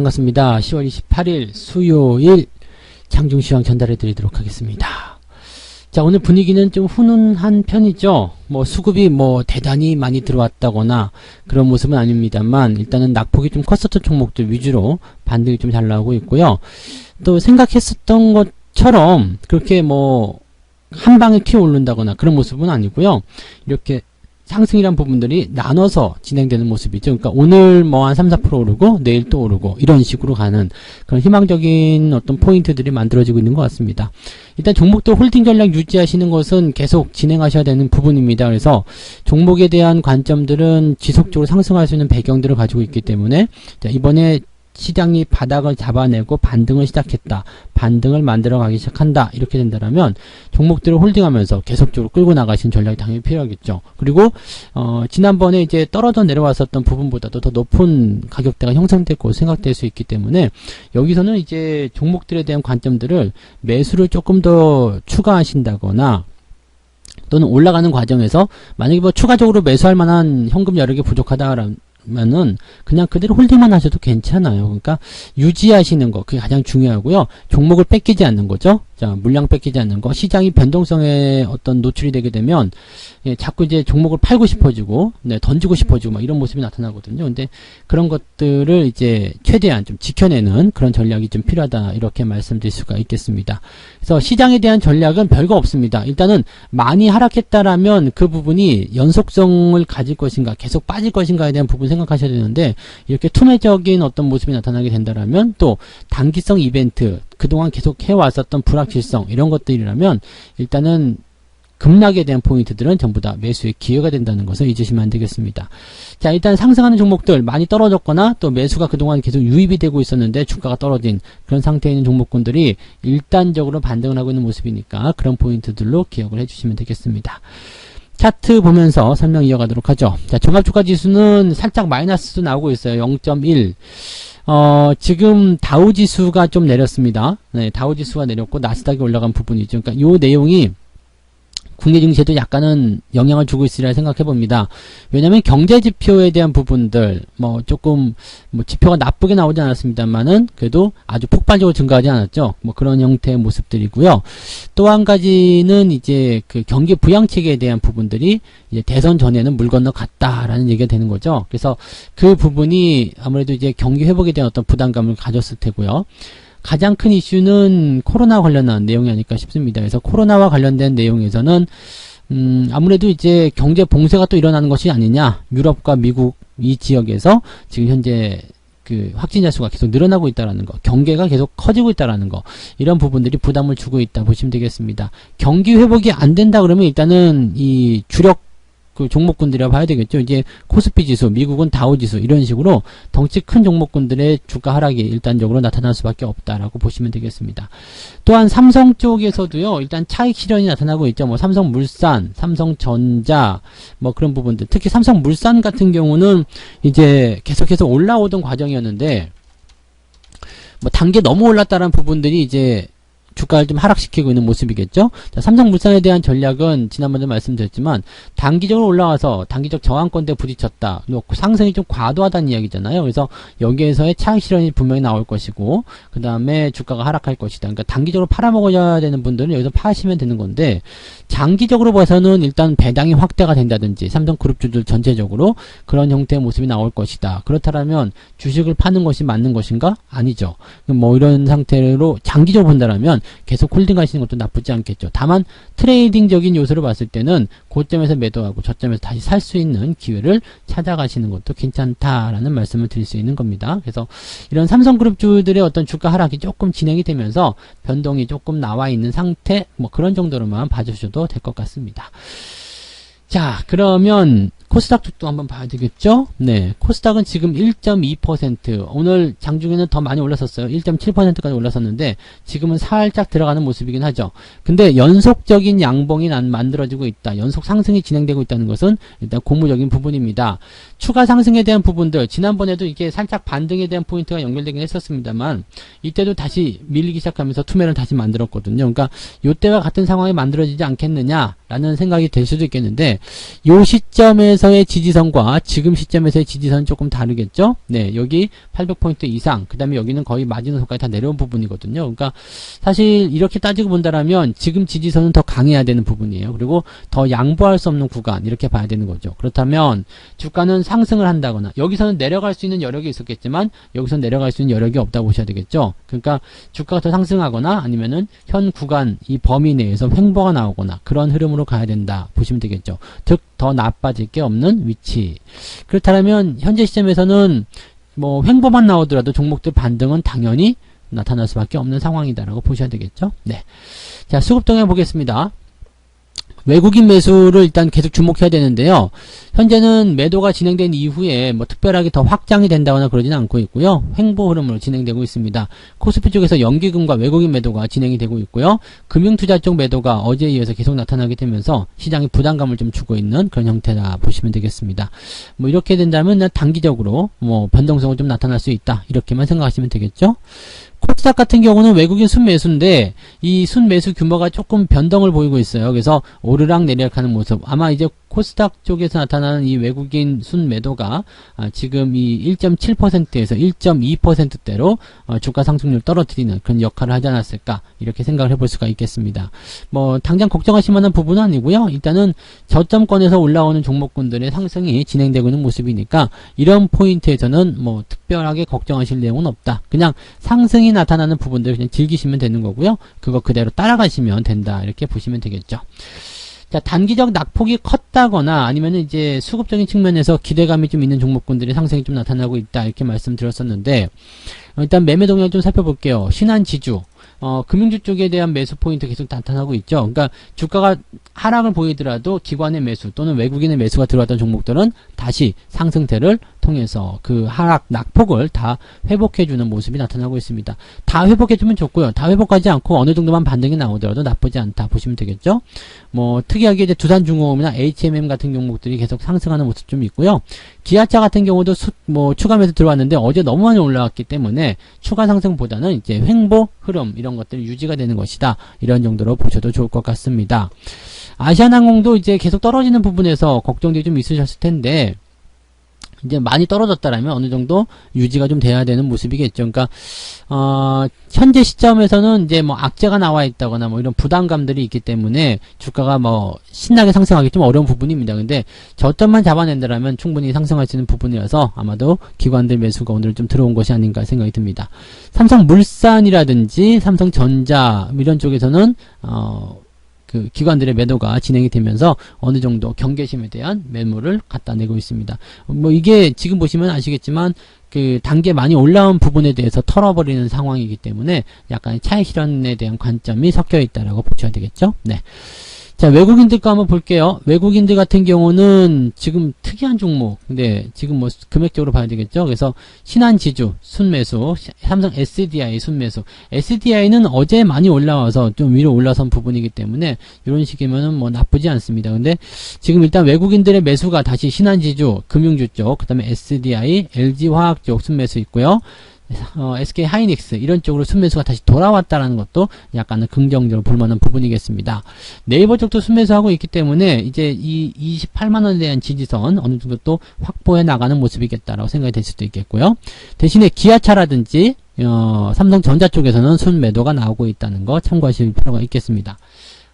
반갑습니다. 10월 28일 수요일 장중시황 전달해 드리도록 하겠습니다. 자, 오늘 분위기는 좀 훈훈한 편이죠. 수급이 대단히 많이 들어왔다거나 그런 모습은 아닙니다만, 일단은 낙폭이 좀 컸었던 종목들 위주로 반등이 좀 잘 나오고 있고요. 또 생각했었던 것처럼 그렇게 한 방에 튀어 오른다거나 그런 모습은 아니고요. 이렇게 상승이란 부분들이 나눠서 진행되는 모습이죠. 그러니까 오늘 한 3, 4% 오르고 내일 또 오르고 이런 식으로 가는 그런 희망적인 어떤 포인트들이 만들어지고 있는 것 같습니다. 일단 종목도 홀딩 전략 유지하시는 것은 계속 진행하셔야 되는 부분입니다. 그래서 종목에 대한 관점들은 지속적으로 상승할 수 있는 배경들을 가지고 있기 때문에, 자, 이번에 시장이 바닥을 잡아내고 반등을 시작했다, 반등을 만들어가기 시작한다, 이렇게 된다면 종목들을 홀딩하면서 계속적으로 끌고 나가시는 전략이 당연히 필요하겠죠. 그리고 지난번에 이제 떨어져 내려왔었던 부분보다도 더 높은 가격대가 형성됐고 생각될 수 있기 때문에, 여기서는 이제 종목들에 대한 관점들을 매수를 조금 더 추가하신다거나, 또는 올라가는 과정에서 만약에 추가적으로 매수할 만한 현금 여력이 부족하다라는 면은 그냥 그대로 홀딩만 하셔도 괜찮아요. 그러니까 유지하시는 거, 그게 가장 중요하고요. 종목을 뺏기지 않는 거죠. 자, 물량 뺏기지 않는 거. 시장이 변동성에 어떤 노출이 되게 되면 자꾸 이제 종목을 팔고 싶어지고, 던지고 싶어지고 이런 모습이 나타나거든요. 근데 그런 것들을 이제 최대한 좀 지켜내는 그런 전략이 좀 필요하다, 이렇게 말씀드릴 수가 있겠습니다. 그래서 시장에 대한 전략은 별거 없습니다. 일단은 많이 하락했다라면 그 부분이 연속성을 가질 것인가, 계속 빠질 것인가에 대한 부분 생각하셔야 되는데, 이렇게 투매적인 어떤 모습이 나타나게 된다라면, 또 단기성 이벤트, 그동안 계속 해왔었던 불확실성, 이런 것들이라면 일단은 급락에 대한 포인트들은 전부 다 매수의 기회가 된다는 것을 잊으시면 안 되겠습니다. 자, 일단 상승하는 종목들 많이 떨어졌거나 또 매수가 그동안 계속 유입이 되고 있었는데 주가가 떨어진 그런 상태에 있는 종목군들이 일단적으로 반등을 하고 있는 모습이니까 그런 포인트들로 기억을 해주시면 되겠습니다. 차트 보면서 설명 이어가도록 하죠. 자, 종합주가지수는 살짝 마이너스도 나오고 있어요. 0.1. 지금 다우지수가 좀 내렸습니다. 네, 다우지수가 내렸고 나스닥이 올라간 부분이죠. 그러니까 요 내용이 국내 증시에도 약간은 영향을 주고 있으리라 생각해 봅니다. 왜냐면 경제 지표에 대한 부분들, 조금, 지표가 나쁘게 나오지 않았습니다만은, 그래도 아주 폭발적으로 증가하지 않았죠. 그런 형태의 모습들이고요. 또 한 가지는 이제 그 경기 부양책에 대한 부분들이 이제 대선 전에는 물 건너 갔다라는 얘기가 되는 거죠. 그래서 그 부분이 아무래도 이제 경기 회복에 대한 어떤 부담감을 가졌을 테고요. 가장 큰 이슈는 코로나 관련한 내용이 아닐까 싶습니다. 그래서 코로나와 관련된 내용에서는 아무래도 이제 경제 봉쇄가 또 일어나는 것이 아니냐, 유럽과 미국 이 지역에서 지금 현재 그 확진자 수가 계속 늘어나고 있다라는 거, 경계가 계속 커지고 있다라는 거, 이런 부분들이 부담을 주고 있다 보시면 되겠습니다. 경기 회복이 안 된다 그러면 일단은 이 주력 그 종목군들이라 봐야 되겠죠. 이제 코스피 지수, 미국은 다우 지수, 이런 식으로 덩치 큰 종목군들의 주가 하락이 일단적으로 나타날 수밖에 없다라고 보시면 되겠습니다. 또한 삼성 쪽에서도요, 일단 차익 실현이 나타나고 있죠. 삼성물산, 삼성전자, 그런 부분들. 특히 삼성물산 같은 경우는 이제 계속해서 올라오던 과정이었는데, 단계 너무 올랐다는 부분들이 이제 주가를 좀 하락시키고 있는 모습이겠죠. 자, 삼성물산에 대한 전략은 지난번에 말씀드렸지만, 단기적으로 올라와서 단기적 저항권대에 부딪혔다, 상승이 좀 과도하다는 이야기잖아요. 그래서 여기에서의 차익 실현이 분명히 나올 것이고, 그 다음에 주가가 하락할 것이다. 그러니까 단기적으로 팔아먹어야 되는 분들은 여기서 파시면 되는 건데, 장기적으로 봐서는 일단 배당이 확대가 된다든지 삼성그룹주들 전체적으로 그런 형태의 모습이 나올 것이다. 그렇다면 주식을 파는 것이 맞는 것인가? 아니죠. 이런 상태로 장기적으로 본다라면 계속 홀딩 하시는 것도 나쁘지 않겠죠. 다만 트레이딩적인 요소를 봤을 때는 고점에서 매도하고 저점에서 다시 살 수 있는 기회를 찾아가시는 것도 괜찮다라는 말씀을 드릴 수 있는 겁니다. 그래서 이런 삼성그룹주들의 어떤 주가 하락이 조금 진행이 되면서 변동이 조금 나와 있는 상태, 그런 정도로만 봐주셔도 될 것 같습니다. 자, 그러면 코스닥 쪽도 한번 봐야 되겠죠? 네, 코스닥은 지금 1.2%, 오늘 장중에는 더 많이 올랐었어요. 1.7%까지 올랐었는데 지금은 살짝 들어가는 모습이긴 하죠. 근데 연속적인 양봉이 만들어지고 있다, 연속 상승이 진행되고 있다는 것은 일단 고무적인 부분입니다. 추가 상승에 대한 부분들, 지난번에도 이게 살짝 반등에 대한 포인트가 연결되긴 했었습니다만, 이때도 다시 밀리기 시작하면서 투매를 다시 만들었거든요. 그러니까 이때와 같은 상황이 만들어지지 않겠느냐라는 생각이 될 수도 있겠는데, 이 시점에서 시점에서의 지지선과 지금 시점에서의 지지선은 조금 다르겠죠? 네, 여기 800포인트 이상, 그 다음에 여기는 거의 마지노선까지 다 내려온 부분이거든요. 그러니까 사실 이렇게 따지고 본다라면 지금 지지선은 더 강해야 되는 부분이에요. 그리고 더 양보할 수 없는 구간, 이렇게 봐야 되는 거죠. 그렇다면 주가는 상승을 한다거나, 여기서는 내려갈 수 있는 여력이 있었겠지만 여기서 내려갈 수 있는 여력이 없다고 보셔야 되겠죠. 그러니까 주가가 더 상승하거나 아니면은 현 구간 이 범위 내에서 횡보가 나오거나 그런 흐름으로 가야 된다 보시면 되겠죠. 즉 더 나빠질 게 없는 위치. 그렇다면 현재 시점에서는 뭐 횡보만 나오더라도 종목들 반등은 당연히 나타날 수밖에 없는 상황이다라고 보셔야 되겠죠. 네. 자, 수급 동향 보겠습니다. 외국인 매수를 일단 계속 주목해야 되는데요. 현재는 매도가 진행된 이후에 뭐 특별하게 더 확장이 된다거나 그러지는 않고 있고요. 횡보 흐름으로 진행되고 있습니다. 코스피 쪽에서 연기금과 외국인 매도가 진행이 되고 있고요. 금융투자 쪽 매도가 어제에 이어서 계속 나타나게 되면서 시장에 부담감을 좀 주고 있는 그런 형태라 보시면 되겠습니다. 뭐 이렇게 된다면 단기적으로 뭐 변동성은 좀 나타날 수 있다. 이렇게만 생각하시면 되겠죠. 코스닥 같은 경우는 외국인 순매수인데 이 순매수 규모가 조금 변동을 보이고 있어요. 그래서 오르락 내리락 하는 모습. 아마 이제 코스닥 쪽에서 나타나는 이 외국인 순매도가 지금 이 1.7%에서 1.2%대로 주가 상승률 떨어뜨리는 그런 역할을 하지 않았을까 이렇게 생각을 해볼 수가 있겠습니다. 뭐 당장 걱정하실 만한 부분은 아니고요. 일단은 저점권에서 올라오는 종목군들의 상승이 진행되고 있는 모습이니까 이런 포인트에서는 뭐 특별하게 걱정하실 내용은 없다. 그냥 상승이 나타나는 부분들 그냥 즐기시면 되는 거고요. 그거 그대로 따라가시면 된다. 이렇게 보시면 되겠죠. 자, 단기적 낙폭이 컸다거나 아니면 이제 수급적인 측면에서 기대감이 좀 있는 종목군들의 상승이 좀 나타나고 있다. 이렇게 말씀드렸었는데 일단 매매 동향 좀 살펴볼게요. 신한지주. 금융주 쪽에 대한 매수 포인트 계속 나타나고 있죠. 그러니까 주가가 하락을 보이더라도 기관의 매수 또는 외국인의 매수가 들어왔던 종목들은 다시 상승세를 통해서 그 하락 낙폭을 다 회복해주는 모습이 나타나고 있습니다. 다 회복해주면 좋고요. 다 회복하지 않고 어느 정도만 반등이 나오더라도 나쁘지 않다 보시면 되겠죠. 뭐 특이하게 이제 두산중공업이나 HMM 같은 종목들이 계속 상승하는 모습 좀 있고요. 기아차 같은 경우도 추가 매수 들어왔는데 어제 너무 많이 올라왔기 때문에 추가 상승보다는 이제 횡보 흐름 이런 것들이 유지가 되는 것이다. 이런 정도로 보셔도 좋을 것 같습니다. 아시아나항공도 이제 계속 떨어지는 부분에서 걱정들이 좀 있으셨을 텐데 이제 많이 떨어졌다라면 어느 정도 유지가 좀 돼야 되는 모습이겠죠. 그러니까 현재 시점에서는 이제 뭐 악재가 나와 있다거나 뭐 이런 부담감들이 있기 때문에 주가가 뭐 신나게 상승하기 좀 어려운 부분입니다. 근데 저점만 잡아낸다라면 충분히 상승할 수 있는 부분이어서 아마도 기관들 매수가 오늘 좀 들어온 것이 아닌가 생각이 듭니다. 삼성물산이라든지 삼성전자 이런 쪽에서는 그 기관들의 매도가 진행이 되면서 어느 정도 경계심에 대한 매물을 갖다 내고 있습니다. 뭐 이게 지금 보시면 아시겠지만 그 단계 많이 올라온 부분에 대해서 털어버리는 상황이기 때문에 약간 차익 실현에 대한 관점이 섞여 있다라고 보셔야 되겠죠. 네. 자, 외국인들 거 한번 볼게요. 외국인들 같은 경우는 지금 특이한 종목, 근데 지금 뭐 금액적으로 봐야 되겠죠. 그래서 신한지주 순매수, 삼성 SDI 순매수. SDI는 어제 많이 올라와서 좀 위로 올라선 부분이기 때문에 이런 식이면은 뭐 나쁘지 않습니다. 근데 지금 일단 외국인들의 매수가 다시 신한지주, 금융주 쪽, 그 다음에 SDI, LG화학 쪽 순매수 있고요. SK 하이닉스 이런 쪽으로 순매수가 다시 돌아왔다라는 것도 약간은 긍정적으로 볼만한 부분이겠습니다. 네이버 쪽도 순매수하고 있기 때문에 이제 이 28만원에 대한 지지선 어느 정도 또 확보해 나가는 모습이겠다라고 생각이 될 수도 있겠고요. 대신에 기아차라든지 삼성전자 쪽에서는 순매도가 나오고 있다는 거 참고하실 필요가 있겠습니다.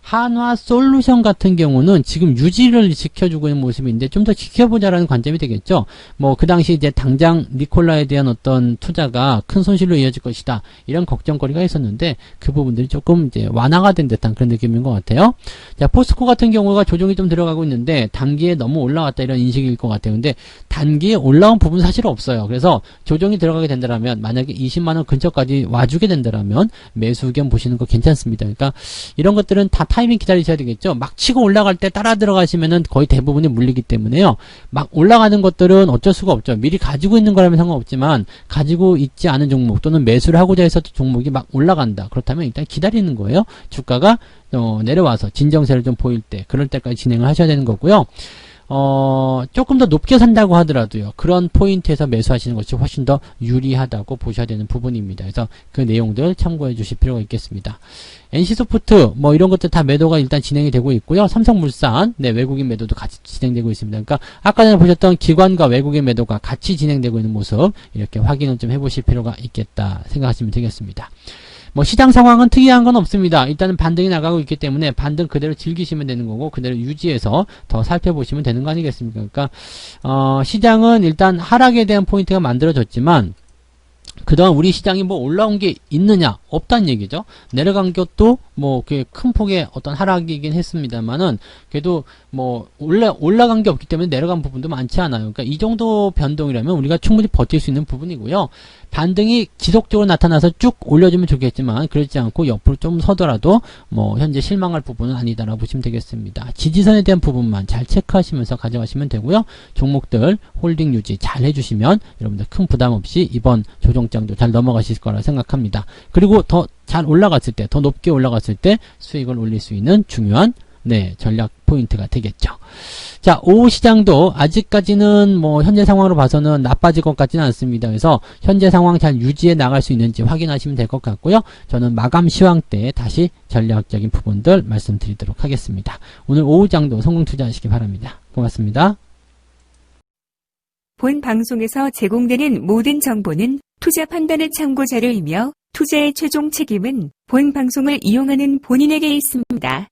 한화솔루션 같은 경우는 지금 유지를 지켜주고 있는 모습인데 좀 더 지켜보자라는 관점이 되겠죠. 뭐 그 당시 이제 당장 니콜라에 대한 어떤 투자가 큰 손실로 이어질 것이다 이런 걱정거리가 있었는데 그 부분들이 조금 이제 완화가 된 듯한 그런 느낌인 것 같아요. 자, 포스코 같은 경우가 조정이 좀 들어가고 있는데 단기에 너무 올라왔다 이런 인식일 것 같아요. 근데 단기에 올라온 부분 사실 없어요. 그래서 조정이 들어가게 된다면 만약에 20만원 근처까지 와주게 된다면 매수 의견 보시는 거 괜찮습니다. 그러니까 이런 것들은 다 타이밍 기다리셔야 되겠죠. 막 치고 올라갈 때 따라 들어가시면은 거의 대부분이 물리기 때문에요. 막 올라가는 것들은 어쩔 수가 없죠. 미리 가지고 있는 거라면 상관없지만 가지고 있지 않은 종목 또는 매수를 하고자 했었던 종목이 막 올라간다. 그렇다면 일단 기다리는 거예요. 주가가 내려와서 진정세를 좀 보일 때 그럴 때까지 진행을 하셔야 되는 거고요. 조금 더 높게 산다고 하더라도요. 그런 포인트에서 매수하시는 것이 훨씬 더 유리하다고 보셔야 되는 부분입니다. 그래서 그 내용들 참고해 주실 필요가 있겠습니다. NC소프트 뭐 이런 것들 다 매도가 일단 진행이 되고 있고요. 삼성물산 네, 외국인 매도도 같이 진행되고 있습니다. 그러니까 아까 전에 보셨던 기관과 외국인 매도가 같이 진행되고 있는 모습 이렇게 확인을 좀 해보실 필요가 있겠다 생각하시면 되겠습니다. 뭐 시장 상황은 특이한 건 없습니다. 일단은 반등이 나가고 있기 때문에 반등 그대로 즐기시면 되는 거고 그대로 유지해서 더 살펴보시면 되는 거 아니겠습니까? 그러니까 시장은 일단 하락에 대한 포인트가 만들어졌지만 그동안 우리 시장이 뭐 올라온 게 있느냐? 없다는 얘기죠. 내려간 것도 뭐 큰 폭의 어떤 하락이긴 했습니다만은 그래도 뭐 올라간 게 없기 때문에 내려간 부분도 많지 않아요. 그러니까 이 정도 변동이라면 우리가 충분히 버틸 수 있는 부분이고요. 반등이 지속적으로 나타나서 쭉 올려주면 좋겠지만 그렇지 않고 옆으로 좀 서더라도 뭐 현재 실망할 부분은 아니다라고 보시면 되겠습니다. 지지선에 대한 부분만 잘 체크하시면서 가져가시면 되고요. 종목들 홀딩 유지 잘 해주시면 여러분들 큰 부담 없이 이번 조정장도 잘 넘어가실 거라 생각합니다. 그리고 더 잘 올라갔을 때, 더 높게 올라갔을 때 수익을 올릴 수 있는 중요한 전략 포인트가 되겠죠. 자, 오후 시장도 아직까지는 뭐 현재 상황으로 봐서는 나빠질 것 같지는 않습니다. 그래서 현재 상황 잘 유지해 나갈 수 있는지 확인하시면 될 것 같고요. 저는 마감 시황 때 다시 전략적인 부분들 말씀드리도록 하겠습니다. 오늘 오후 장도 성공 투자하시기 바랍니다. 고맙습니다. 본 방송에서 제공되는 모든 정보는 투자 판단의 참고 자료이며 투자의 최종 책임은 본 방송을 이용하는 본인에게 있습니다.